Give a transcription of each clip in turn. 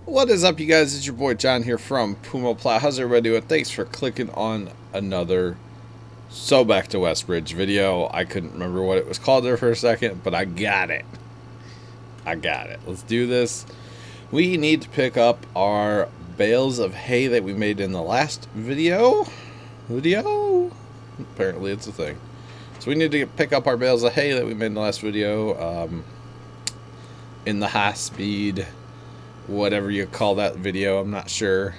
What is up, you guys? It's your boy John here from PumaPlow. How's everybody doing? Thanks for clicking on another Back to Westbridge video. I couldn't remember what it was called there for a second, but I got it. Let's do this. We need to pick up our bales of hay that we made in the last video. Apparently it's a thing. So we need to pick up our bales of hay that we made in the last video. In the high speed, whatever you call that video, I'm not sure.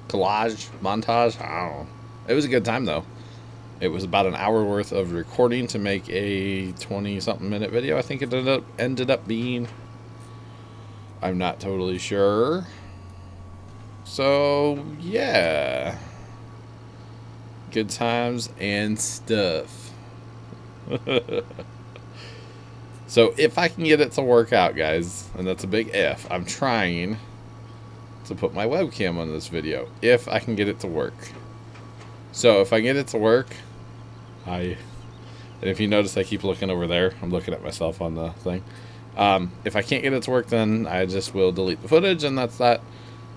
Collage, montage, I don't know. It was a good time though. It was about an hour worth of recording to make a 20-something minute video. I think it ended up being. I'm not totally sure. So yeah, good times and stuff. So if I can get it to work out, guys, and that's a big if, I'm trying to put my webcam on this video. If I can get it to work. So if I get it to work, and if you notice I keep looking over there, I'm looking at myself on the thing. If I can't get it to work, then I just will delete the footage, and that's that.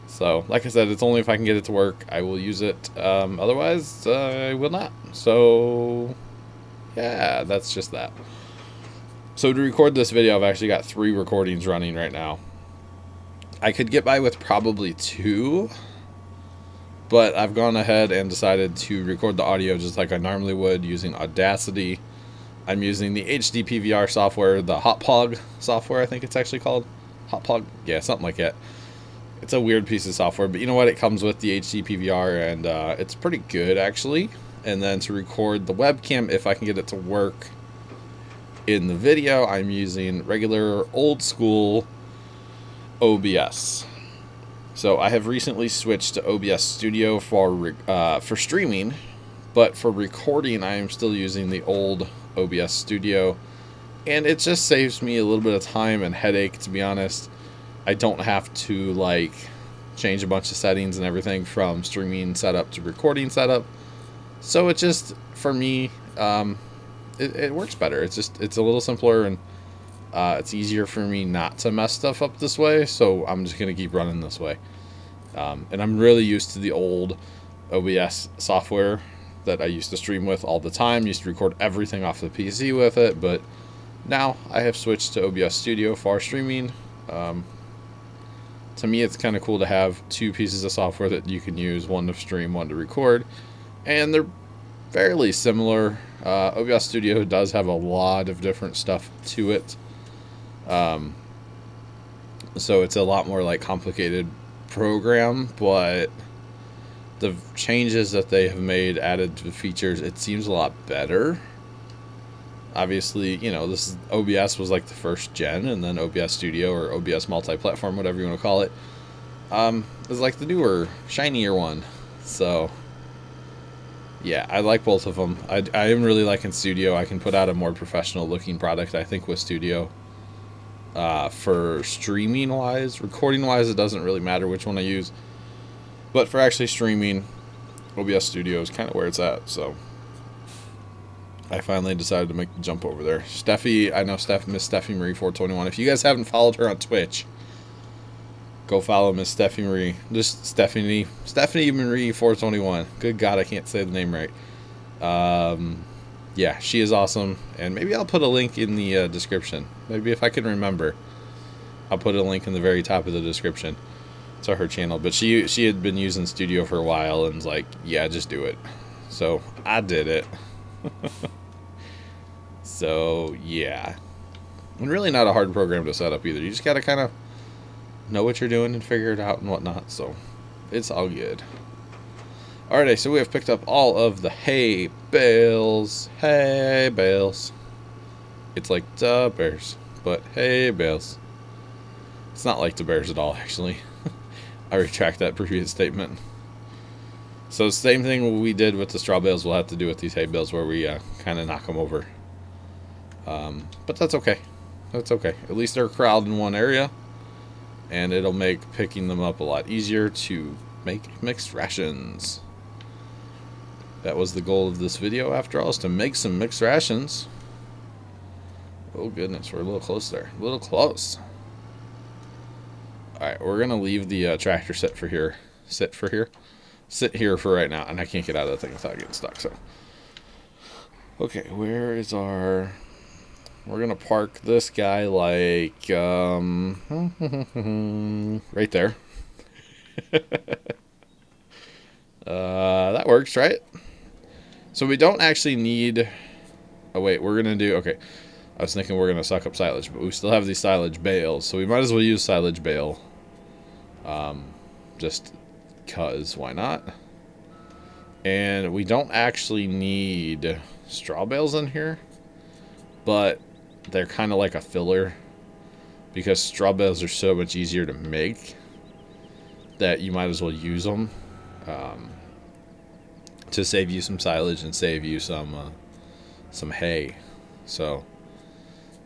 So like I said, it's only if I can get it to work, I will use it. Otherwise, I will not. So yeah, that's just that. So to record this video, I've actually got 3 recordings running right now. I could get by with probably 2, but I've gone ahead and decided to record the audio just like I normally would using Audacity. I'm using the HD PVR software, the Hotplug software, I think it's actually called. Hotplug? Yeah, something like that. It's a weird piece of software, but you know what? It comes with the HD PVR, and it's pretty good, actually. And then to record the webcam, if I can get it to work in the video, I'm using regular old school OBS. So I have recently switched to OBS Studio for streaming, but for recording I am still using the old OBS Studio, and it just saves me a little bit of time and headache, to be honest. I don't have to like change a bunch of settings and everything from streaming setup to recording setup. So it just, for me, it works better. It's a little simpler, and it's easier for me not to mess stuff up this way, so I'm just going to keep running this way. And I'm really used to the old OBS software that I used to stream with all the time. Used to record everything off the PC with it, but now I have switched to OBS Studio for streaming. To me, it's kind of cool to have 2 pieces of software that you can use, one to stream, one to record, and they're fairly similar. OBS Studio does have a lot of different stuff to it. So it's a lot more like complicated program, but the changes that they have made, added to the features, it seems a lot better. Obviously, you know, this is, OBS was like the first gen, and then OBS Studio, or OBS multi-platform, whatever you want to call it, is like the newer, shinier one. So yeah, I like both of them. I am really liking Studio. I can put out a more professional looking product, I think, with Studio. For streaming wise, recording wise, it doesn't really matter which one I use. But for actually streaming, OBS Studio is kind of where it's at. So I finally decided to make the jump over there. Steffi, I know Miss Steffi Marie 421. If you guys haven't followed her on Twitch, go follow Miss Steffi Marie. Just Stephanie Marie 421. Good God, I can't say the name right. Yeah, she is awesome, and maybe I'll put a link in the description. Maybe if I can remember, I'll put a link in the very top of the description to her channel. But she had been using Studio for a while and was like, yeah, just do it. So I did it. So yeah, and really not a hard program to set up either. You just gotta kind of know what you're doing and figure it out and whatnot. So it's all good. Alright, so we have picked up all of the hay bales. Hay bales. It's like the bears, but hay bales. It's not like the bears at all, actually. I retract that previous statement. So same thing we did with the straw bales, we'll have to do with these hay bales, where we kind of knock them over. But that's okay. That's okay. At least they're corralled in one area, and it'll make picking them up a lot easier to make mixed rations. That was the goal of this video, after all, is to make some mixed rations. Oh goodness, we're a little close there. A little close. Alright, we're going to leave the tractor sit here for right now. And I can't get out of the thing without getting stuck, so. Okay, where is our... We're going to park this guy like... right there. That works, right? So we don't actually need... Oh, wait, we're going to do... Okay. I was thinking we're going to suck up silage, but we still have these silage bales, so we might as well use silage bale. Just because, why not? And we don't actually need straw bales in here, but they're kind of like a filler, because straw bales are so much easier to make that you might as well use them to save you some silage and save you some hay. So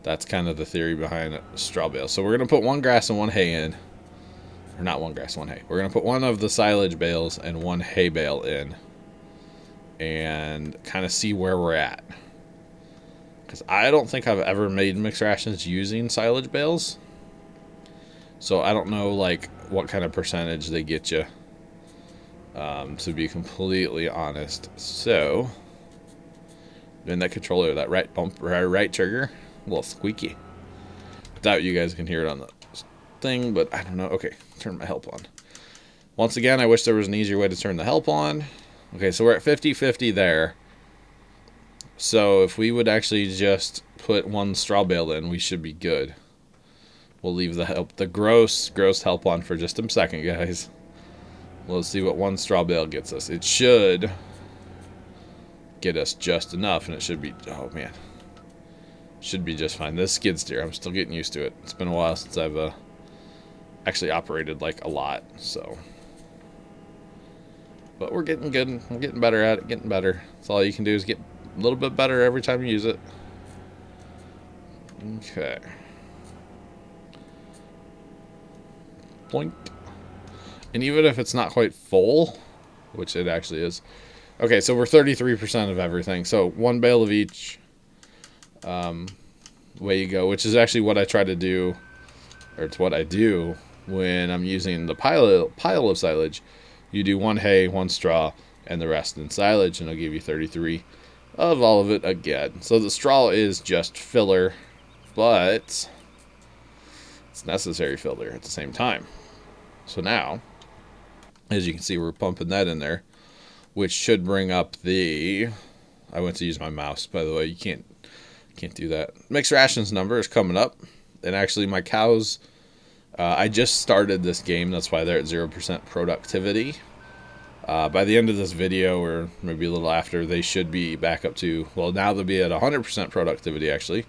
that's kind of the theory behind straw bales. So we're going to put one grass and one hay in. Or not one grass, one hay. We're going to put one of the silage bales and one hay bale in. And kind of see where we're at. Because I don't think I've ever made mixed rations using silage bales. So I don't know like what kind of percentage they get you. To be completely honest. So... in that controller, that right bump, right trigger, a little squeaky. Doubt you guys can hear it on the thing, but I don't know. Okay, turn my help on. Once again, I wish there was an easier way to turn the help on. Okay, so we're at 50-50 there. So if we would actually just put one straw bale in, we should be good. We'll leave the gross help on for just a second, guys. Let's see what one straw bale gets us. It should get us just enough, and it should be, oh man, should be just fine. This skid steer, I'm still getting used to it. It's been a while since I've actually operated like a lot, so, but we're getting good. We're getting better at it, getting better. That's all you can do, is get a little bit better every time you use it. Okay, point. And even if it's not quite full, which it actually is. Okay, so we're 33% of everything. So one bale of each. Way you go, which is actually what I try to do, or it's what I do when I'm using the pile of silage. You do one hay, one straw, and the rest in silage, and it'll give you 33 of all of it again. So the straw is just filler, but it's necessary filler at the same time. So now, as you can see, we're pumping that in there, which should bring up the... I went to use my mouse, by the way. You can't do that. Mixed rations number is coming up. And actually, my cows... I just started this game. That's why they're at 0% productivity. By the end of this video, or maybe a little after, they should be back up to... Well, now they'll be at 100% productivity, actually.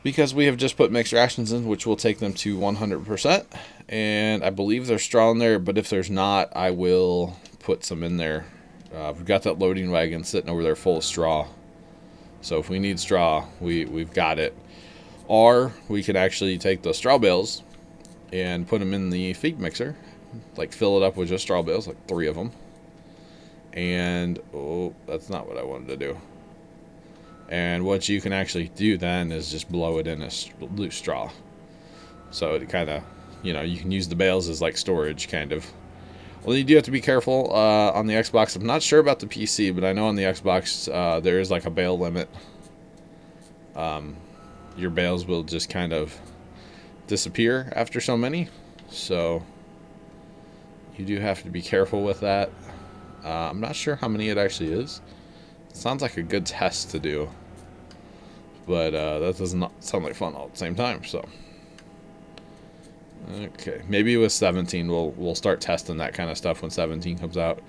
Because we have just put mixed rations in, which will take them to 100%. And I believe there's straw in there, but if there's not, I will put some in there. We've got that loading wagon sitting over there full of straw. So if we need straw, we've got it. Or we could actually take the straw bales and put them in the feed mixer. Like fill it up with just straw bales, like 3 of them. And, oh, that's not what I wanted to do. And what you can actually do then is just blow it in a loose straw. So it kind of, you know, you can use the bales as like storage, kind of. Well, you do have to be careful on the Xbox. I'm not sure about the PC, but I know on the Xbox there is like a bale limit. Your bales will just kind of disappear after so many. So you do have to be careful with that. I'm not sure how many it actually is. It sounds like a good test to do. But that does not sound like fun all at the same time, so... Okay, maybe with 17 we'll start testing that kind of stuff when 17 comes out.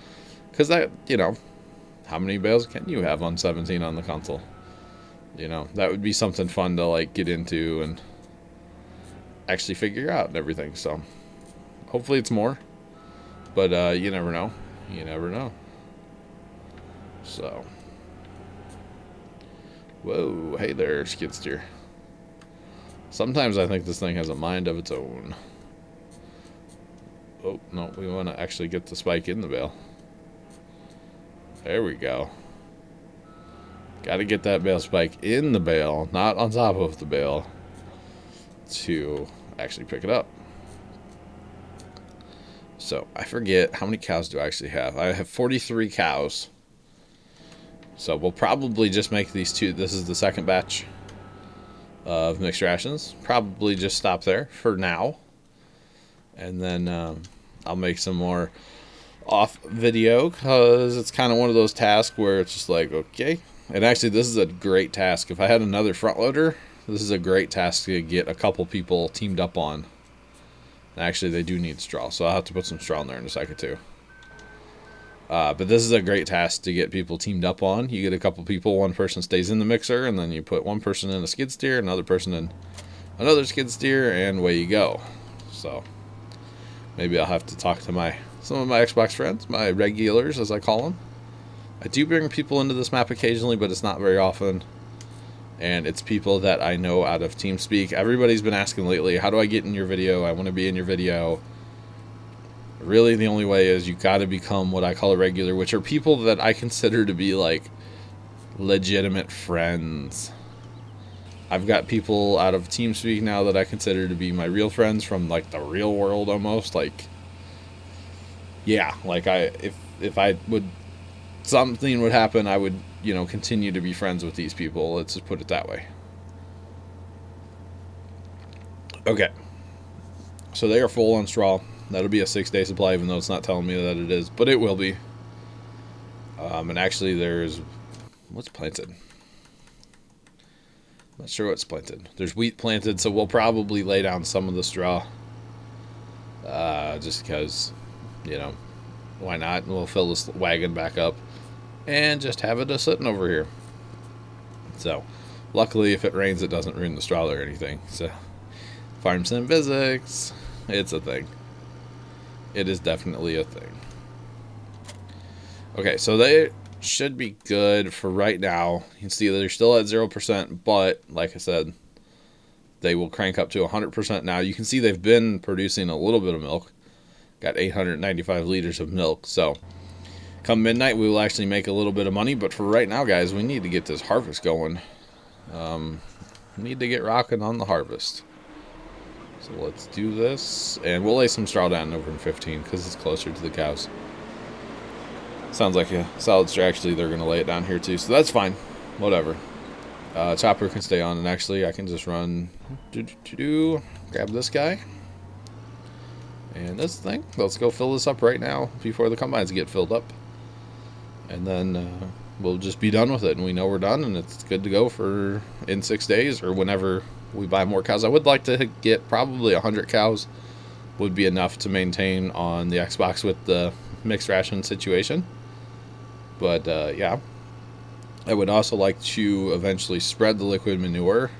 Because that, you know, how many bales can you have on 17 on the console? You know, that would be something fun to, like, get into and actually figure out and everything. So, hopefully it's more. But you never know. You never know. So... Whoa, hey there, skid steer. Sometimes I think this thing has a mind of its own. Oh, no, we want to actually get the spike in the bale. There we go. Got to get that bale spike in the bale, not on top of the bale, to actually pick it up. So I forget how many cows do I actually have. I have 43 cows. So we'll probably just make these two. This is the second batch of mixed rations. Probably just stop there for now. And then I'll make some more off video, because it's kind of one of those tasks where it's just like, okay. And actually, this is a great task. If I had another front loader, this is a great task to get a couple people teamed up on. Actually, they do need straw, so I'll have to put some straw in there in a second too. But this is a great task to get people teamed up on. You get a couple people, one person stays in the mixer, and then you put one person in a skid steer, another person in another skid steer, and away you go. So maybe I'll have to talk to some of my Xbox friends, my regulars as I call them. I do bring people into this map occasionally, but it's not very often. And it's people that I know out of TeamSpeak. Everybody's been asking lately, how do I get in your video? I want to be in your video. Really, the only way is you got to become what I call a regular, which are people that I consider to be like legitimate friends. I've got people out of TeamSpeak now that I consider to be my real friends from like the real world almost. Like, yeah, like if I would, something would happen, I would, you know, continue to be friends with these people. Let's just put it that way. Okay. So they are full on straw. That'll be a 6-day supply, even though it's not telling me that it is, but it will be. And actually there's, what's planted? Not sure what's planted. There's wheat planted, so we'll probably lay down some of the straw. Just because, you know, why not? And we'll fill this wagon back up and just have it sitting over here. So, luckily, if it rains, it doesn't ruin the straw or anything. So, farm sim physics, it's a thing. It is definitely a thing. Okay, so they should be good for right now. You can see that they're still at 0%, but like I said, they will crank up to 100% now. You can see they've been producing a little bit of milk. Got 895 liters of milk, so come midnight, we will actually make a little bit of money, but for right now, guys, we need to get this harvest going. Need to get rocking on the harvest. So let's do this, and we'll lay some straw down over in 15 because it's closer to the cows. Sounds like a solid strategy. Actually, they're going to lay it down here too, so that's fine. Whatever. Chopper can stay on, and actually, I can just run. Grab this guy. And this thing. Let's go fill this up right now before the combines get filled up. And then we'll just be done with it, and we know we're done, and it's good to go for in 6 days or whenever we buy more cows. I would like to get probably 100 cows would be enough to maintain on the Xbox with the mixed ration situation. But yeah, I would also like to eventually spread the liquid manure.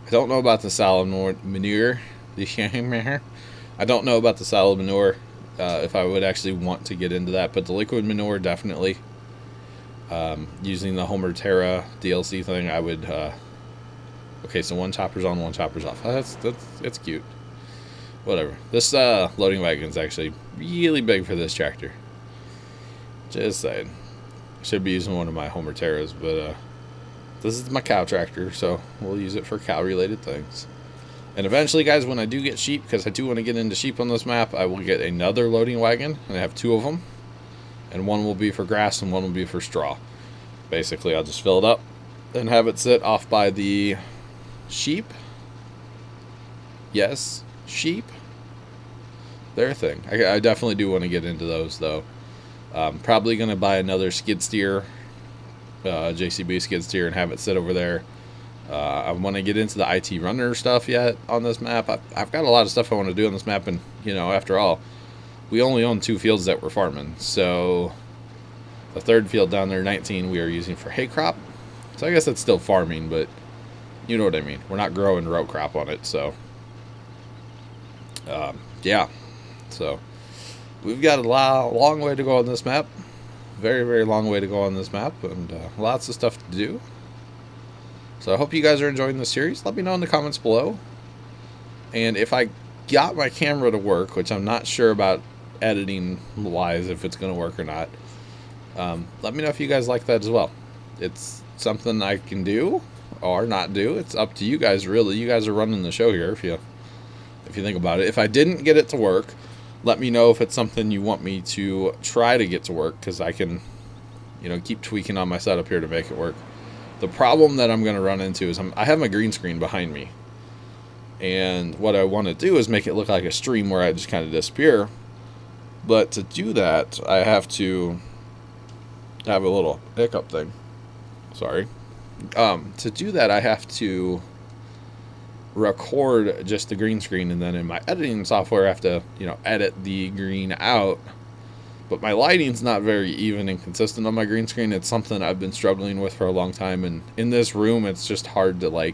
I don't know about the solid manure. I don't know about the solid manure. If I would actually want to get into that, but the liquid manure definitely. Using the Homer Terra DLC thing, I would. Okay, so one chopper's on, one chopper's off. That's cute. Whatever. This loading wagon's actually really big for this tractor. Just saying. I should be using one of my Homer Terras, but this is my cow tractor, so we'll use it for cow-related things. And eventually, guys, when I do get sheep, because I do want to get into sheep on this map, I will get another loading wagon, and I have 2 of them. And one will be for grass, and one will be for straw. Basically, I'll just fill it up and have it sit off by the sheep. Yes, sheep. Their thing. I definitely do want to get into those, though. Probably going to buy another skid steer, JCB skid steer, and have it sit over there. I want to get into the IT runner stuff yet on this map. I've got a lot of stuff I want to do on this map, and, you know, after all, we only own 2 fields that we're farming. So the third field down there, 19, we are using for hay crop. So I guess that's still farming, but you know what I mean. We're not growing row crop on it, so yeah. So we've got a long way to go on this map. Very, very long way to go on this map, and lots of stuff to do. So I hope you guys are enjoying this series. Let me know in the comments below. And if I got my camera to work, which I'm not sure about editing-wise if it's going to work or not, let me know if you guys like that as well. It's something I can do or not do. It's up to you guys, really. You guys are running the show here if you think about it. If I didn't get it to work, Let me know if it's something you want me to try to get to work, because I can, keep tweaking on my setup here to make it work. The problem that I'm going to run into is I have my green screen behind me. And what I want to do is make it look like a stream where I just kind of disappear. But to do that, I have to have a little hiccup thing. Sorry. To do that, I have to record just the green screen, and then in my editing software, I have to, edit the green out. But my lighting's not very even and consistent on my green screen. It's something I've been struggling with for a long time, and in this room, it's just hard to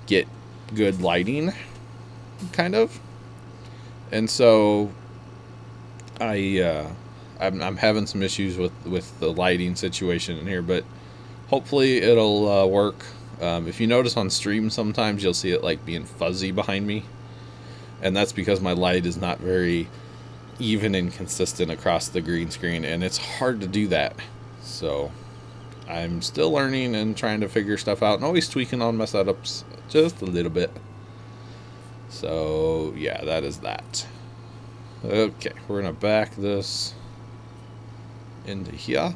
get good lighting, kind of. And so I'm having some issues with the lighting situation in here, but hopefully it'll work. If you notice on stream, sometimes you'll see it being fuzzy behind me, and that's because my light is not very even and consistent across the green screen, and it's hard to do that. So I'm still learning and trying to figure stuff out, and always tweaking on my setups just a little bit. So yeah, that is that. Okay, we're gonna back this into here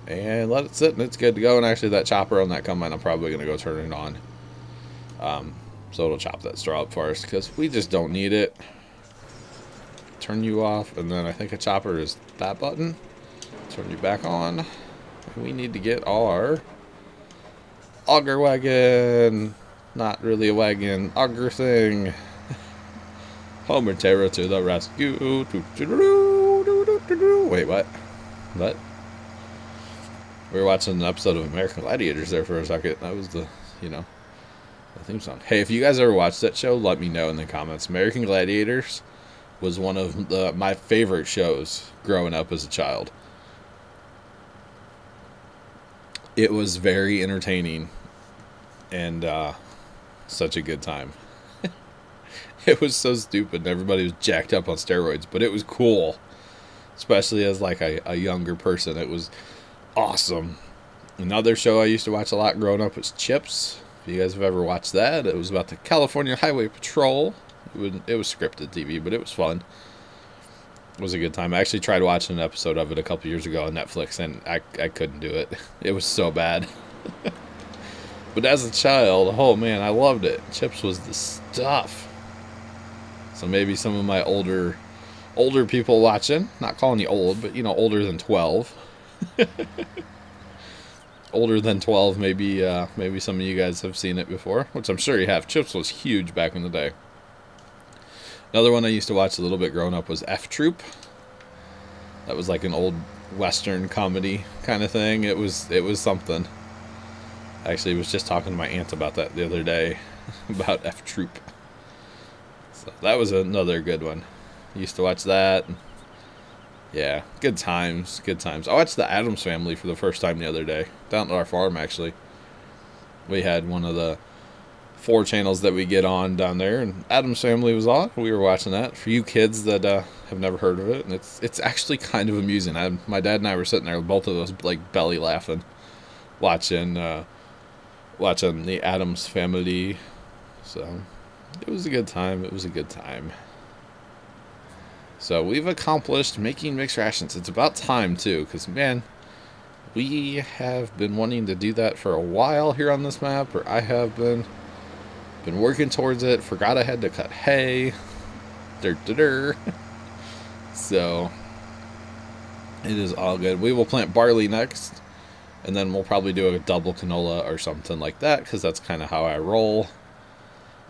and let it sit, and it's good to go. And actually, that chopper on that combine, I'm probably gonna go turn it on, so it'll chop that straw up for us, because we just don't need it. Turn you off, and then I think a chopper is that button. Turn you back on. We need to get our auger wagon. Not really a wagon, auger thing. Homer Terror to the rescue. Wait, what? What? We were watching an episode of American Gladiators there for a second. That was the theme song. Hey, if you guys ever watched that show, let me know in the comments. American Gladiators was one of my favorite shows growing up as a child. It was very entertaining and such a good time. It was so stupid, and everybody was jacked up on steroids, but it was cool, especially as a younger person. It was awesome. Another show I used to watch a lot growing up was Chips. If you guys have ever watched that, it was about the California Highway Patrol. It was scripted TV, but it was fun. It was a good time. I actually tried watching an episode of it a couple years ago on Netflix, and I couldn't do it. It was so bad. But as a child, oh man, I loved it. Chips was the stuff. So maybe some of my older people watching, not calling you old, but older than 12. Older than 12, maybe some of you guys have seen it before, which I'm sure you have. Chips was huge back in the day. Another one I used to watch a little bit growing up was F Troop. That was like an old Western comedy kind of thing. It was something. I actually was just talking to my aunt about that the other day, about F Troop. So that was another good one. I used to watch that. Yeah, good times, good times. I watched the Addams Family for the first time the other day, down at our farm, actually. We had one of the 4 channels that we get on down there, and Addams Family was on. We were watching that. For you kids that have never heard of it, and it's actually kind of amusing. My dad and I were sitting there, both of us belly laughing, watching the Addams Family. So it was a good time. It was a good time. So we've accomplished making mixed rations. It's about time too, because man, we have been wanting to do that for a while here on this map, or I have been working towards it. Forgot I had to cut hay. So it is all good. We will plant barley next, and then we'll probably do a double canola or something like that, because that's kind of how I roll.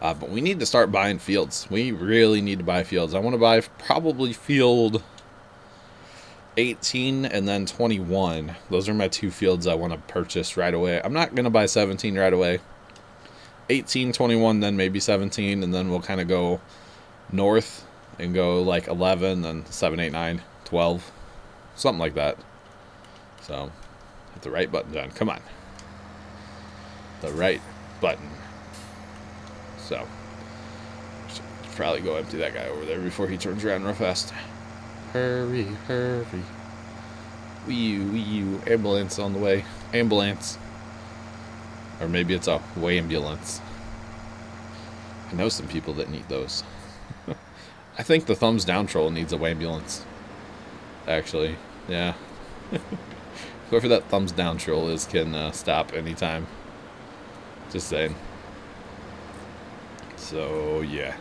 But we need to start buying fields. We really need to buy fields. I want to buy probably field 18 and then 21. Those are my 2 fields I want to purchase right away. I'm not going to buy 17 right away. 18, 21, then maybe 17, and then we'll kind of go north and go 11, then 7, 8, 9, 12. Something like that. So, hit the right button, John. Come on. The right button. So, should probably go empty that guy over there before he turns around real fast. Hurry, hurry. Wee-you. Ambulance on the way. Ambulance. Or maybe it's a way ambulance. I know some people that need those. I think the thumbs down troll needs a ambulance. Actually, yeah. Whoever that thumbs down troll is can stop anytime. Just saying. So, yeah.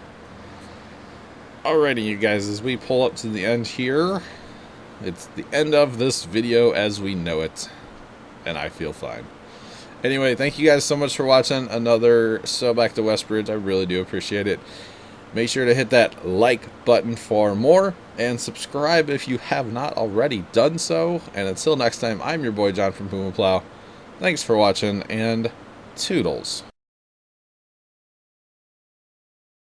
Alrighty, you guys, as we pull up to the end here, it's the end of this video as we know it. And I feel fine. Anyway, thank you guys so much for watching another So Back to Westbridge. I really do appreciate it. Make sure to hit that like button for more, and subscribe if you have not already done so. And until next time, I'm your boy John from PumaPlow. Thanks for watching, and toodles.